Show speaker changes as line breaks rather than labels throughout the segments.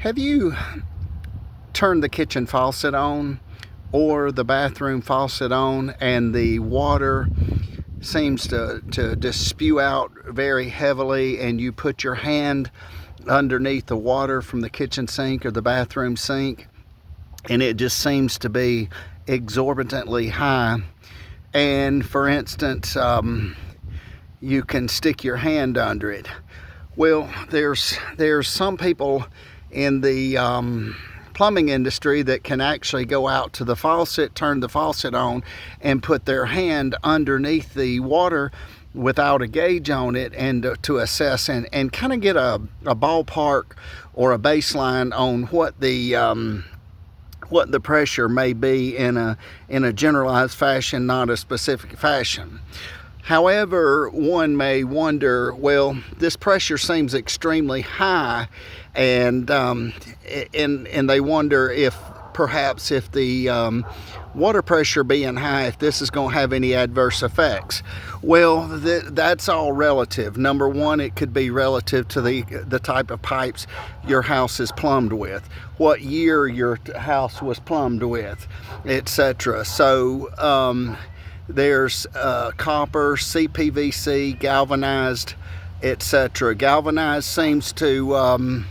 Have you turned the kitchen faucet on or the bathroom faucet on and the water seems to just spew out very heavily, and you put your hand underneath the water from the kitchen sink or the bathroom sink and it just seems to be exorbitantly high? And for instance, you can stick your hand under it. Well, there's some people in the plumbing industry that can actually go out to the faucet, turn the faucet on, and put their hand underneath the water without a gauge on it, and to assess and kind of get a ballpark or a baseline on what the pressure may be in a generalized fashion, not a specific fashion. However, one may wonder, well, this pressure seems extremely high, and they wonder if perhaps if the water pressure being high, if this is going to have any adverse effects. Well, that's all relative. Number one, it could be relative to the type of pipes your house is plumbed with, what year your house was plumbed with, etc. So there's copper, CPVC, galvanized, etc. Galvanized seems to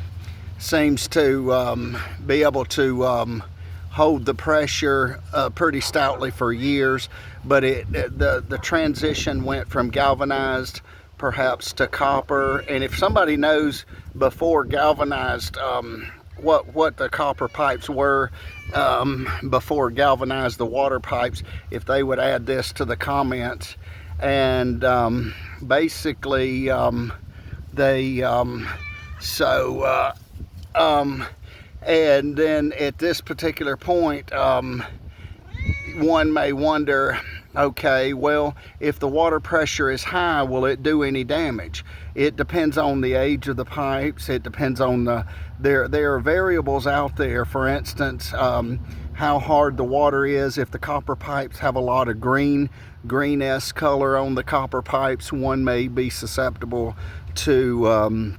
be able to hold the pressure pretty stoutly for years, but the transition went from galvanized perhaps to copper. And if somebody knows before galvanized what the copper pipes were before galvanized the water pipes, if they would add this to the comments. And basically they and then at this particular point, one may wonder, okay, well, if the water pressure is high, will it do any damage? It depends on the age of the pipes. It depends on there are variables out there. For instance, how hard the water is. If the copper pipes have a lot of greenish color on the copper pipes, one may be susceptible to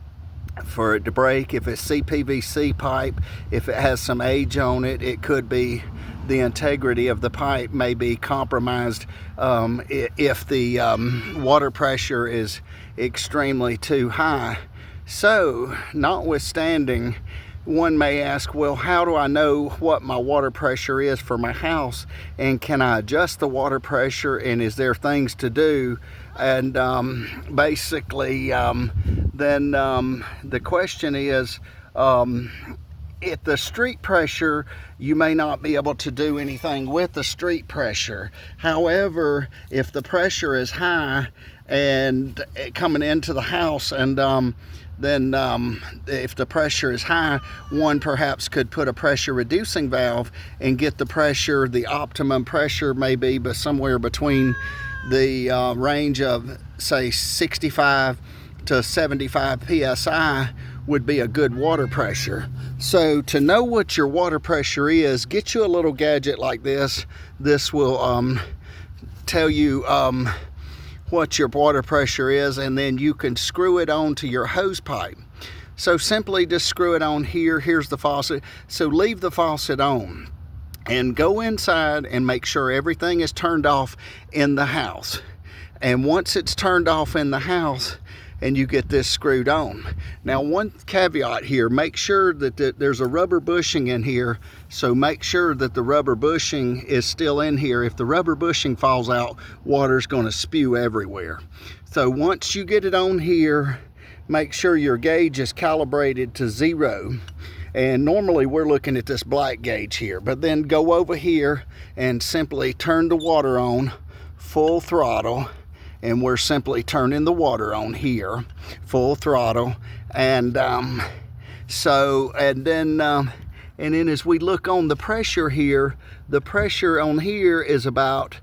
for it to break. If it's CPVC pipe, if it has some age on it, it could be the integrity of the pipe may be compromised if the water pressure is extremely too high. So, notwithstanding, one may ask, well, how do I know what my water pressure is for my house, and can I adjust the water pressure, and is there things to do? And basically then the question is, if the street pressure, you may not be able to do anything with the street pressure. However, if the pressure is high and coming into the house, and then if the pressure is high, one perhaps could put a pressure reducing valve and get the pressure, the optimum pressure may be somewhere between the range of, say, 65 to 75 psi would be a good water pressure. So to know what your water pressure is, get you a little gadget like this. This will tell you what your water pressure is, and then you can screw it onto your hose pipe. So simply just screw it on here. Here's the faucet. So leave the faucet on and go inside and make sure everything is turned off in the house. And once it's turned off in the house, and you get this screwed on. Now, one caveat here, make sure that there's a rubber bushing in here, so make sure that the rubber bushing is still in here. If the rubber bushing falls out, water's gonna spew everywhere. So once you get it on here, make sure your gauge is calibrated to 0. And normally we're looking at this black gauge here, but then go over here and simply turn the water on full throttle. And we're simply turning the water on here, full throttle. And then as we look on the pressure here, the pressure on here is about,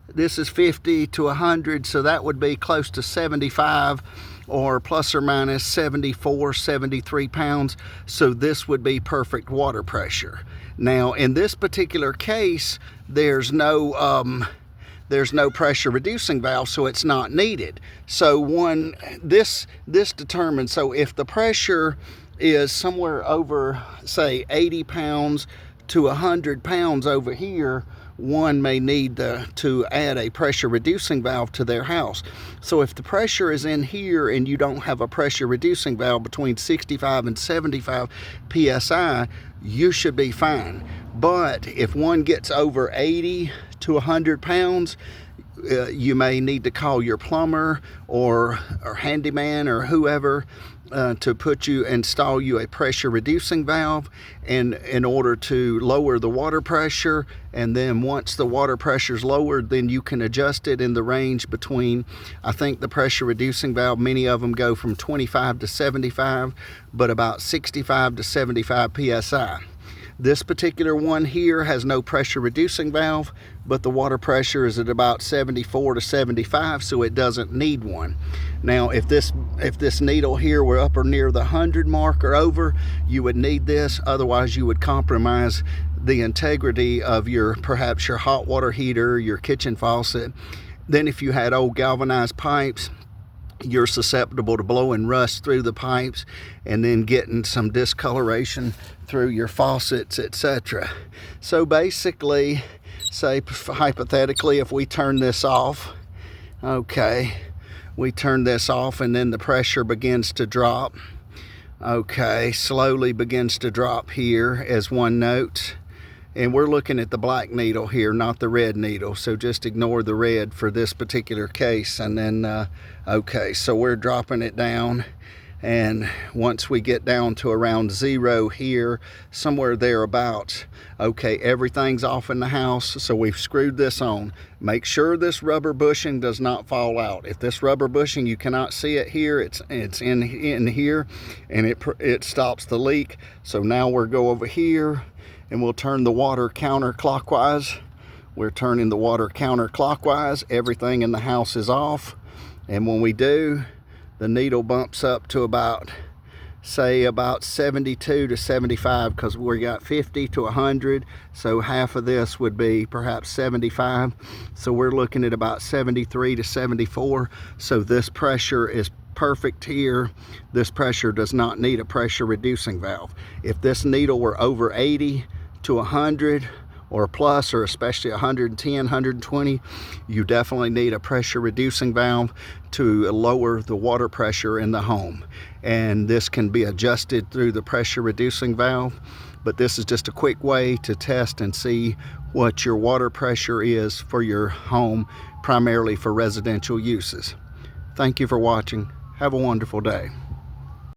this is 50 to 100, so that would be close to 75 or plus or minus 74, 73 pounds. So this would be perfect water pressure. Now, in this particular case, there's no pressure reducing valve, so it's not needed. So this determines, so if the pressure is somewhere over, say, 80 pounds to 100 pounds over here, one may need to add a pressure reducing valve to their house. So if the pressure is in here and you don't have a pressure reducing valve between 65 and 75 psi, you should be fine. But if one gets over 80 to 100 pounds, you may need to call your plumber or handyman or whoever to install you a pressure reducing valve, and in order to lower the water pressure. And then once the water pressure is lowered, then you can adjust it in the range between, I think the pressure reducing valve, many of them go from 25 to 75, but about 65 to 75 psi. This particular one here has no pressure reducing valve, but the water pressure is at about 74 to 75, so it doesn't need one. Now, if this needle here were up or near the 100 mark or over, you would need this. Otherwise, you would compromise the integrity of perhaps your hot water heater, your kitchen faucet. Then if you had old galvanized pipes, you're susceptible to blowing rust through the pipes and then getting some discoloration through your faucets, etc. So basically, say hypothetically, if we turn this off, okay, we turn this off and then the pressure begins to drop, okay, slowly begins to drop here as one note. And we're looking at the black needle here, not the red needle, so just ignore the red for this particular case. And then okay, so we're dropping it down, and once we get down to around 0 here, somewhere thereabouts, okay, everything's off in the house. So we've screwed this on. Make sure this rubber bushing does not fall out. If this rubber bushing, you cannot see it here, it's in here, and it stops the leak. So now we'll go over here and we'll turn the water counterclockwise. We're turning the water counterclockwise. Everything in the house is off. And when we do, the needle bumps up to about 72 to 75, because we got 50 to 100. So half of this would be perhaps 75. So we're looking at about 73 to 74. So this pressure is perfect here. This pressure does not need a pressure reducing valve. If this needle were over 80 to 100 or plus, or especially 110, 120, you definitely need a pressure reducing valve to lower the water pressure in the home. And this can be adjusted through the pressure reducing valve, but this is just a quick way to test and see what your water pressure is for your home, primarily for residential uses. Thank you for watching. Have a wonderful day.